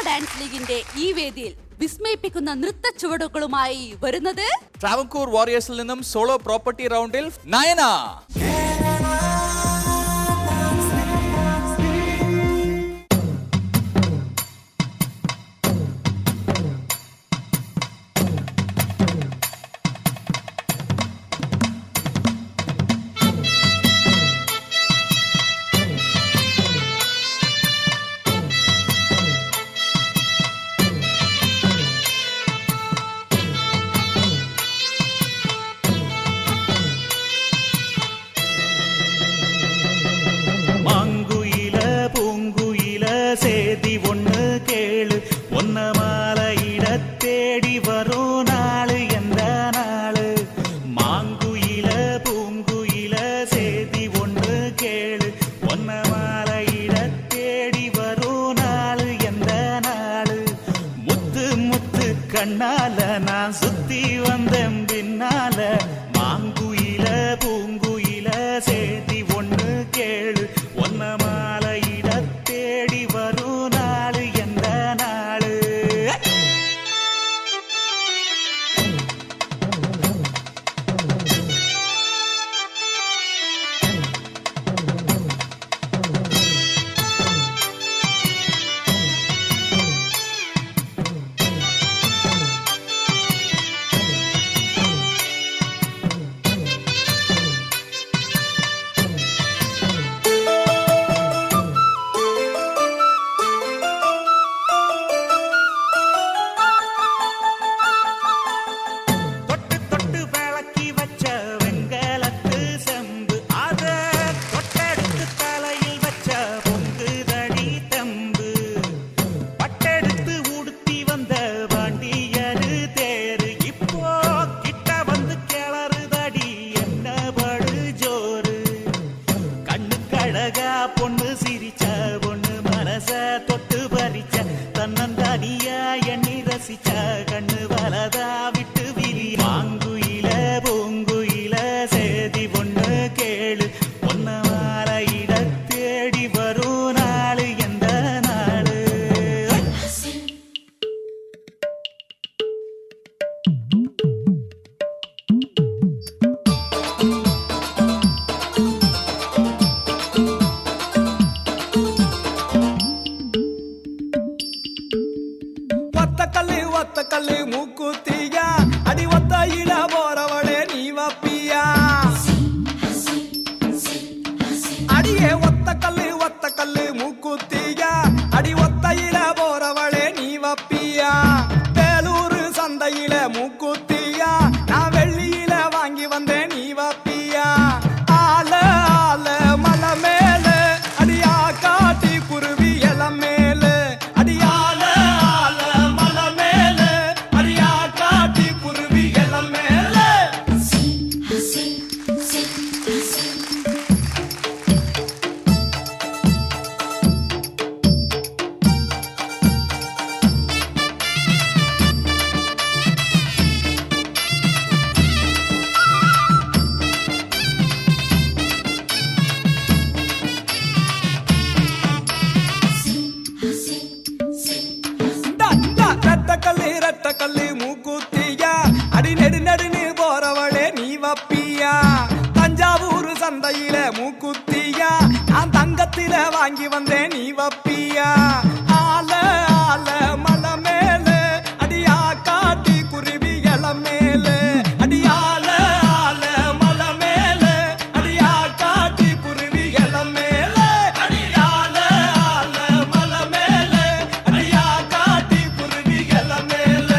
Dance ലീഗിന്റെ ഈ വേദിയിൽ വിസ്മയിപ്പിക്കുന്ന നൃത്ത ചുവടുകളുമായി വരുന്നത് ട്രാവൻകൂർ വാരിയേഴ്സിൽ നിന്നും സോളോ പ്രോപ്പർട്ടി റൗണ്ടിൽ നയന. சேதி ஒண்ணு கேளு ஒன்ன மாலையிட தேடி வரும் நாளு எந்த நாளு மாங்குயில பூங்குயில சேதி ஒண்ணு கேளு ஒன்ன மாலையிட தேடி வரும் நாளு எந்த நாளு முத்து முத்து கண்ணால நான் சுத்தி வந்தேன் பின்னால மாங்குயில பூங்குயில சேதி ஒண்ணு கேளு ஒன்ன மாலையிட தேடி வரும் நாளு எந்த நாளு பொண்ணு சிரிச்ச பொண்ணு மனச தொட்டு பறிச்ச தன்னந்தானியா எண்ணி ரசிச்ச கண்ணு வலதா விட்டு விழி மாங்குயில பூங்குயில சேதி பொண்ணு கேளு பொன்ன மாலையிட தேடி வரும் நாளு எந்த நாளு ஒத்த கல்லு மூக்குத்தியா அடி ஒத்த இட போறவளே நீ வப்பியா அடியே ஒத்த கல்லு மூக்குத்தியா அடி ஒத்த இட போறவளே நீ வப்பியா வேலூர் சந்தையில மூக்குத்தியா நான் வெள்ளியில வாங்கி வந்தேன் நீ வப்பியா ஆல ஆல மலை மேல அடியா காட்டி குருவி எலம் மேல கல்லு மூக்குத்தியா அடி நெடு நெடுன்னு போறவளே நீ வப்பியா தஞ்சாவூர் சந்தையில மூக்குத்தியா நான் தங்கத்தில வாங்கி வந்தேன் நீ வப்பியா ஆல ஆல மலை மேல அடியா காட்டி குருவி எலம் மேல அடியால ஆல மலை மேல அடியா காட்டி குருவி எலம் மேல அடியால ஆல மலை மேல அடியா காட்டி குருவி எலம் மேல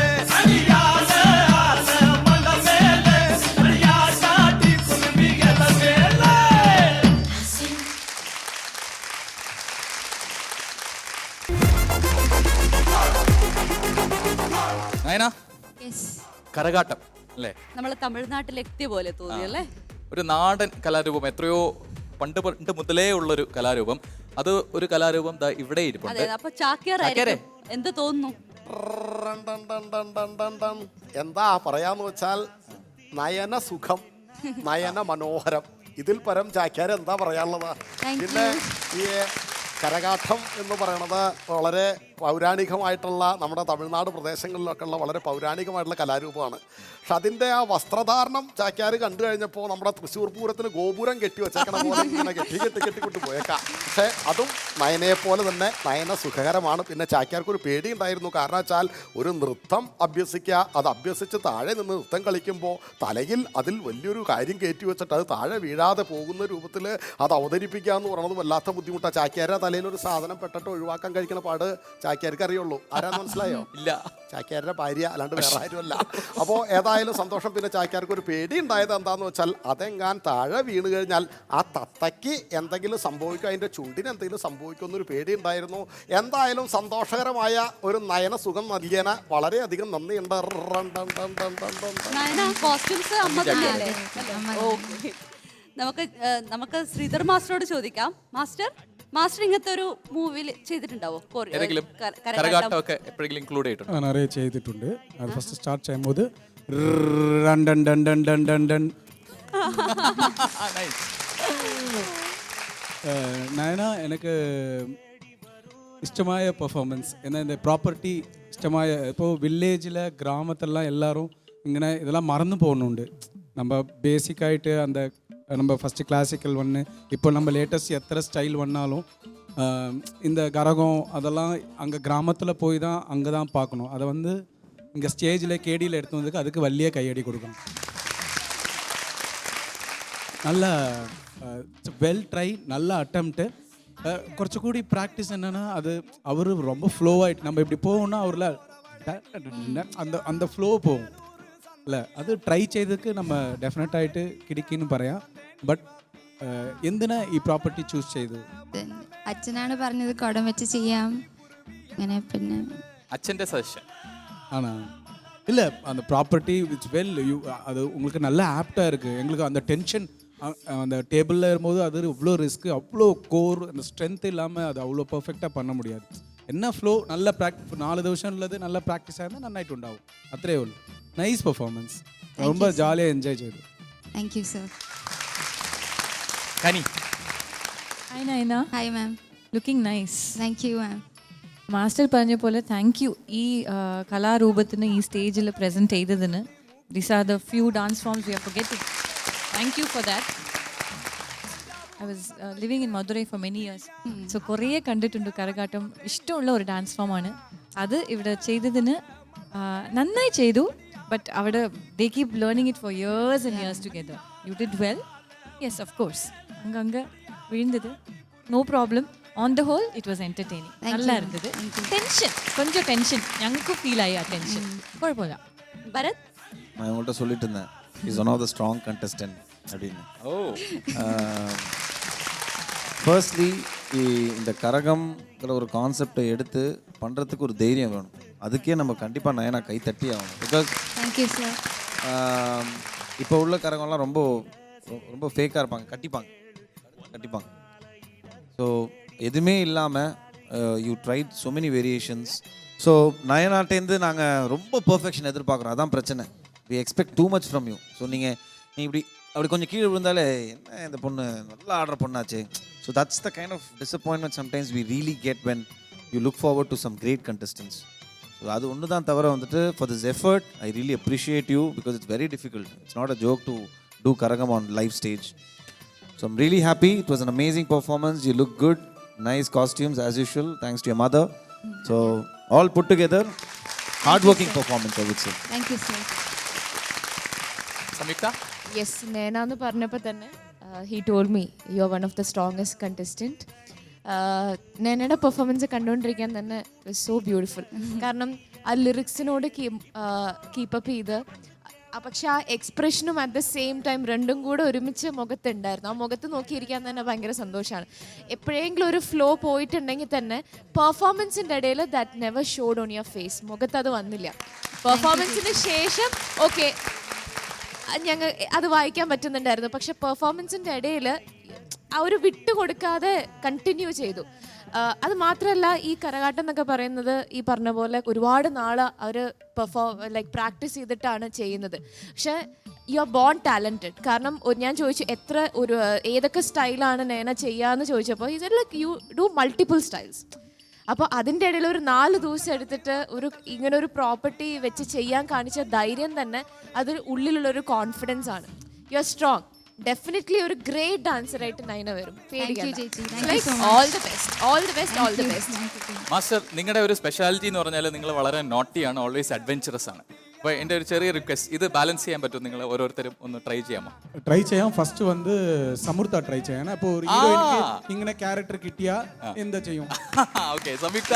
നയന, കരകാട്ടം അല്ലേ? നമ്മള് തമിഴ്നാട്ടിലെത്തിയ പോലെ തോന്നിയല്ലേ? ഒരു നാടൻ കലാരൂപം, എത്രയോ പണ്ട് മുതലേ ഉള്ളൊരു കലാരൂപം. അത് ഒരു കലാരൂപം ഇവിടെ ഇരിപ്പുണ്ട്. അപ്പൊ ചാക്യാരായിരിക്കും. എന്ത് തോന്നുന്നു? എന്താ പറയാന്ന് വെച്ചാൽ നയന സുഖം, നയന മനോഹരം. ഇതിൽ പരം ചാക്യാർ എന്താ പറയാനുള്ളത്? പിന്നെ ഈ കരകാട്ടം എന്ന് പറയുന്നത് വളരെ പൗരാണികമായിട്ടുള്ള നമ്മുടെ തമിഴ്നാട് പ്രദേശങ്ങളിലൊക്കെ ഉള്ള വളരെ പൗരാണികമായിട്ടുള്ള കലാരൂപമാണ്. പക്ഷെ അതിൻ്റെ ആ വസ്ത്രധാരണം ചാക്യാർ കണ്ടു കഴിഞ്ഞപ്പോൾ നമ്മുടെ തൃശ്ശൂർ പൂരത്തിന് ഗോപുരം കെട്ടി വെച്ചേക്കണ പോലെ ഇങ്ങനെ കെട്ടിക്കൊണ്ട് പോയേക്കാം. പക്ഷേ അതും നയനയെ പോലെ തന്നെ നയന സുഖകരമാണ്. പിന്നെ ചാക്യാർക്കൊരു പേടിയുണ്ടായിരുന്നു. കാരണം വെച്ചാൽ ഒരു നൃത്തം അഭ്യസിക്കുക, അത് അഭ്യസിച്ച് താഴെ നിന്ന് നൃത്തം കളിക്കുമ്പോൾ തലയിൽ അതിൽ വലിയൊരു കാര്യം കയറ്റി വെച്ചിട്ട് അത് താഴെ വീഴാതെ പോകുന്ന രൂപത്തിൽ അത് അവതരിപ്പിക്കുക എന്ന് പറയുന്നത് വല്ലാത്ത ബുദ്ധിമുട്ടാണ്. ചാക്യാരുടെ തലയിൽ ഒരു സാധനം പെട്ടിട്ട് ഒഴിവാക്കാൻ കഴിക്കുന്ന പാട് ചാക്യാർക്ക് അറിയുള്ളൂ. ആരാന്ന് മനസ്സിലായോ? ഇല്ല, ചാക്യാരുടെ ഭാര്യ, അല്ലാണ്ട് വേറെ ആരുമല്ല. അപ്പോൾ ഏതായാലും സന്തോഷം. പിന്നെ ചാക്യാർക്ക് ഒരു പേടി ഉണ്ടായത് എന്താണെന്ന് വെച്ചാൽ അതെങ്ങാൻ താഴെ വീണ് കഴിഞ്ഞാൽ ആ തത്തയ്ക്ക് എന്തെങ്കിലും സംഭവിക്കും, അതിൻ്റെ ചുണ്ടിന് എന്തെങ്കിലും സംഭവിക്കുമെന്നൊരു പേടി ഉണ്ടായിരുന്നു. എന്തായാലും സന്തോഷകരമായ ഒരു നയന സുഖം നൽകിയതിന് വളരെയധികം നന്ദിയുണ്ട്. നയന, കോസ്റ്റ്യൂംസ് അമ്മ തന്നെയല്ലേ? ഓക്കെ, നമുക്ക് ശ്രീധർ മാസ്റ്ററോട് ചോദിക്കാം. മാസ്റ്റർ ഇങ്ങനത്തെ ഒരു മൂവിയിൽ ചെയ്തിട്ടുണ്ടാവോ? ഏതെങ്കിലും കരകാട്ടമൊക്കെ എപ്പോഴെങ്കിലും ഇൻക്ലൂഡ് ചെയ്തിട്ടുണ്ടോ? നിറയെ ചെയ്തിട്ടുണ്ട്. അത് ഫസ്റ്റ് സ്റ്റാർട്ട് ചെയ്യുമ്പോൾ run done done done done done done. Nayana എനിക്ക് ഇഷ്ടമായ പെർഫോമൻസ് എന്നാൽ இந்த ப்ராப்பர்ட்டி ഇഷ്ടമായ. ഇപ്പോൾ വില്ലേജിലെ ഗ്രാമത്തിലെല്ലാം എല്ലാവരും ഇങ്ങനെ ഇതെല്ലാം മറന്നു പോകുന്നുണ്ട്. நம்ம பேசிக்காயிட்டு அந்த நம்ம ஃபஸ்ட்டு கிளாசிக்கல் ஒன்று, இப்போ நம்ம லேட்டஸ்ட் எத்தனை ஸ்டைல் பண்ணாலும் இந்த கரகம் அதெல்லாம் அங்கே கிராமத்தில் போய் தான் அங்கே தான் பார்க்கணும். அதை வந்து இங்கே ஸ்டேஜில் கேடியில் எடுத்து வந்ததுக்கு அதுக்கு வள்ளியே கையடி கொடுக்கணும். நல்ல வெல் ட்ரை, நல்ல அட்டம்ப்ட்டு. കുറച്ചുകൂടി പ്രാക്ടീസ് என்னென்னா அது அவர் ரொம்ப ஃப்ளோவாகிட்டு நம்ம இப்படி போகணுன்னா அவரில் அந்த ഫ്ലോ പോകും അല്ല. അത് ട്രൈ ചെയ്തതൊക്കെ നമ്മൾ ഡെഫിനറ്റായിട്ട് കിടക്കിന്ന് പറയാം. ബട്ട് എന്തിനാ ഈ പ്രോപ്പർട്ടി ചൂസ് ചെയ്തു? അച്ഛനാണ് പറഞ്ഞത് കുടം വെച്ച് ചെയ്യാം അങ്ങനെ. പിന്നെ അച്ഛൻ്റെ സജഷൻ ஆனா இல்லை, அந்த ப்ராப்பர்ட்டி இட்ஸ் வெல் யூ, அது உங்களுக்கு நல்ல ஆப்டாக இருக்குது. எங்களுக்கு அந்த டென்ஷன் அந்த டேபிளில் இருக்கும்போது அது இவ்வளோ ரிஸ்க்கு, அவ்வளோ கோர், அந்த ஸ்ட்ரென்த் இல்லாமல் அது அவ்வளோ பர்ஃபெக்டாக பண்ண முடியாது. என்ன ஃப்ளோ நல்ல ப்ராக்டிஸ் 4 ദിവസം ഉള്ളത് നല്ല പ്രാക്ടീസ് ആയിരുന്നാൽ നന്നായിട്ട് ഉണ്ടാവും. അത്രയേ ഉള്ളൂ. നൈസ് പെർഫോമൻസ്, ரொம்ப ജാലിயாக എൻജോയ് ചെയ്തു. Thank you sir. Kani. Hi Nayana. Hi ma'am. Looking nice. Thank you ma'am. Master പറഞ്ഞ പോലെ താങ്ക് യു ഈ കലാരൂപത്തിന് ഈ സ്റ്റേജിൽ പ്രസൻറ്റ് ചെയ്തതിന്. These are the few dance forms we are forgetting. Thank you for that. I was living in Madurai for many years. So കുറേ കണ്ടിട്ടുണ്ട് കരകാട്ടം. ഇഷ്ടമുള്ള ഒരു ഡാൻസ് ഫോമാണ് അത്. ഇവിടെ ചെയ്തതിന് നന്നായി ചെയ്തു. ബട്ട് അവിടെ they keep learning it for years and years together. You did well. Yes, of course. അங்கே വീഴുന്നത് no problem. On the whole it was entertaining. நல்லா இருந்தது. ടെൻഷൻ, கொஞ்சம் ടെൻഷൻ ഞങ്ങൾക്ക് ഫീൽ ആയി. ആ ടെൻഷൻ കുഴപ്പമില്ല. ഭരത്, நான் உங்கள்கிட்ட சொல்லிட்டு இருந்தேன், is one of the strong contestant அப்படின்னு. ഓ, ஃபர்ஸ்ட்லி இந்த கரகம்ங்கிற ஒரு கான்செப்டை எடுத்து பண்ணுறதுக்கு ஒரு தைரியம் வேணும். அதுக்கே நம்ம கண்டிப்பாக நயனா கை தட்டி ஆகணும். Because thank you sir. இப்போ உள்ள கரகம்லாம் ரொம்ப ரொம்ப ஃபேக்காக இருப்பாங்க, கட்டிப்பாங்க. ஸோ எதுவுமே இல்லாமல் you tried so many variations. So நயனாட்டேருந்து நாங்கள் ரொம்ப பர்ஃபெக்ஷன் எதிர்பார்க்குறோம். அதான் பிரச்சனை. We expect too much from you. So நீ அப்படி கொஞ்சம் கீழே விழுந்தாலே என்ன இந்த பொண்ணு நல்லா ஆடுற பொண்ணாச்சு. So that's the kind of disappointment sometimes we really get when you look forward to some great contestants. So அது ஒன்று தான் தவிர வந்துட்டு for this effort I really appreciate you because it's very difficult. It's not a joke to do Karagam on live stage. So I'm really happy. It was an amazing performance. You look good. Nice costumes as usual. Thanks to your mother. So all put together, hard-working performance, I would say. Thank you sir. Samyuktha. Yes, നേനാന്ന് പറഞ്ഞപ്പോൾ തന്നെ he told me you are one of the strongest contestant. നേനയുടെ performance കണ്ടുകൊണ്ടിരിക്കാൻ തന്നെ so beautiful. കാരണം ആ ലിറിക്സിനോട് keep up ചെയ്ത് പക്ഷെ ആ എക്സ്പ്രഷനും അറ്റ് ദ സെയിം ടൈം രണ്ടും കൂടെ ഒരുമിച്ച് മുഖത്തുണ്ടായിരുന്നു. ആ മുഖത്ത് നോക്കിയിരിക്കാൻ തന്നെ ഭയങ്കര സന്തോഷമാണ്. എപ്പോഴെങ്കിലും ഒരു ഫ്ലോ പോയിട്ടുണ്ടെങ്കിൽ തന്നെ പെർഫോമൻസിൻ്റെ ഇടയിൽ that never showed on your face. മുഖത്ത് അത് വന്നില്ല. പെർഫോമൻസിന് ശേഷം ഓക്കെ ഞങ്ങൾ അത് വായിക്കാൻ പറ്റുന്നുണ്ടായിരുന്നു. പക്ഷെ പെർഫോമൻസിൻ്റെ ഇടയിൽ ആ ഒരു വിട്ട് കൊടുക്കാതെ കണ്ടിന്യൂ ചെയ്തു. അത് മാത്രമല്ല, ഈ കരകാട്ടം എന്നൊക്കെ പറയുന്നത് ഈ പറഞ്ഞ പോലെ ഒരുപാട് നാൾ അവർ പ്രാക്ടീസ് ചെയ്തിട്ടാണ് ചെയ്യുന്നത്. പക്ഷേ യു ആർ ബോൺ ടാലൻറ്റഡ്. കാരണം ഞാൻ ചോദിച്ചു ഏതൊക്കെ സ്റ്റൈലാണ് നേന ചെയ്യാന്ന് ചോദിച്ചപ്പോൾ യു ഡു മൾട്ടിപ്പിൾ സ്റ്റൈൽസ്. അപ്പോൾ അതിൻ്റെ ഇടയിൽ ഒരു 4 ദിവസം എടുത്തിട്ട് ഇങ്ങനെ ഒരു പ്രോപ്പർട്ടി വെച്ച് ചെയ്യാൻ കാണിച്ച ധൈര്യം തന്നെ അത് ഉള്ളിലുള്ളൊരു കോൺഫിഡൻസ് ആണ്. You are strong. ഡെഫിനറ്റ്ലി ഒരു ഗ്രേറ്റ് ഡാൻസർ ആയിട്ട് നൈന വരും. All the best, all the best, all the best. Master, നിങ്ങളുടെ ഒരു സ്പെഷ്യാലിറ്റി എന്ന് പറഞ്ഞാൽ നിങ്ങൾ വളരെ നോട്ടിയാണ്, ഓൾവേസ് അഡ്വഞ്ചറസ് ആണ്. അപ്പോൾ എൻ്റെ ഒരു ചെറിയ റിക്വസ്റ്റ്, ഇത് ബാലൻസ് ചെയ്യാൻ പറ്റും നിങ്ങൾ ഓരോരുത്തരും ഒന്ന് ട്രൈ ചെയ്യാമോ? ട്രൈ ചെയ്യാം. ഫസ്റ്റ് വന്ന് സമൃദ്ധ ട്രൈ ചെയ്യണം. അപ്പോൾ ഒരു ഹീറോയിനിക്ക് ഇങ്ങനെ ക്യാരക്ടർ കിട്ടിയാ എന്താ ചെയ്യും? ഓക്കെ, സംയുക്ത.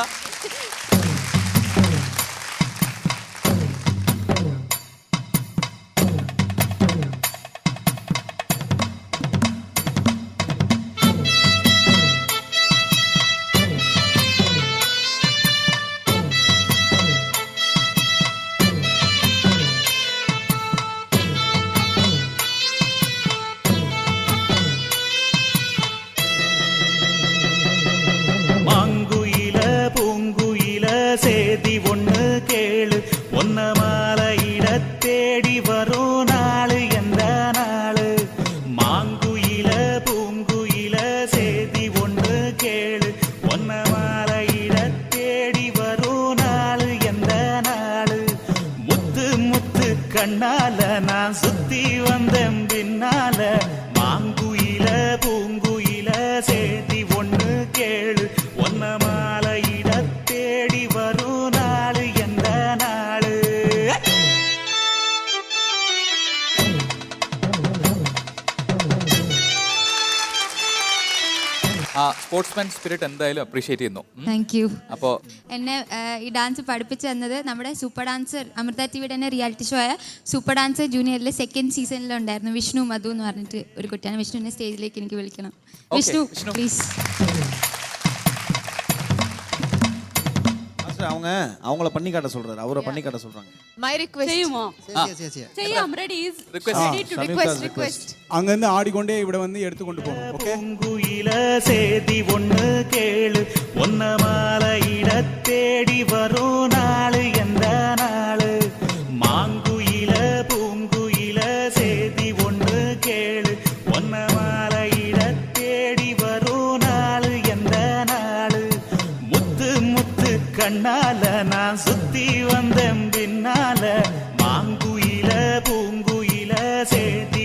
மாங்குயில பூங்குயில சேதி ஒண்ணு கேளு, ஒன்ன மாலையிட தேடி வரும் நாளு எந்த நாளு. மாங்குயில பூங்குயில சேதி ஒண்ணு கேளு, ஒன்ன மாலையிட தேடி வரும் நாளு எந்த நாளு. முத்து முத்து கண்ணால நான் சுத்தி வந்தேன் பின்னால. மாங்குயில பூங்குயில சேதி ஒண்ணு கேளு, ஒன்ன மாலையிட தேடி வரும் நாளு எந்த நாளு. ആ സ്പോർട്സ്മാൻ സ്പിരിറ്റ് എന്തായാലും അപ്രീഷിയേറ്റ് ചെയ്യുന്നു. Thank you. അപ്പോൾ എന്നെ ഈ ഡാൻസ് പഠിപ്പിച്ചു തന്നത് നമ്മുടെ സൂപ്പർ ഡാൻസർ അമൃത ടിവിയുടെ തന്നെ റിയാലിറ്റി ഷോ ആയ സൂപ്പർ ഡാൻസർ ജൂനിയറിലെ 2nd സീസണിലുണ്ടായിരുന്നു വിഷ്ണു മധു എന്ന് പറഞ്ഞിട്ട് ഒരു കുട്ടിയാണ്. വിഷ്ണുവിനെ സ്റ്റേജിലേക്ക് എനിക്ക് വിളിക്കണം. വിഷ്ണു പ്ലീസ്. அவங்கள பண்ணி காட்ட சொல்றாரு, அவரை பண்ணி காட்ட சொல்றாங்க. My request. ചെയ്യുമോ? ചെയ്യാം. Ready request. அங்கேருந்து ஆடிக்கொண்டே ഇവിടെ வந்து எடுத்துக்கொண்டு போகணும். ஓகே. பூங்குயில சேதி ஒண்ணு கேளு, ஒன்ன மாலையிட தேடி வரும் நாளு எந்த நாளு. மாங்குயில பூங்குயில சேதி ஒண்ணு கேளு, ஒன்ன மாலையிட தேடி வரும் நாளு எந்த நாளு. முத்து முத்து கண்ணால நான் சுத்தி வந்தேன் பின்னால. மாங்குயில பூங்குயில சேதி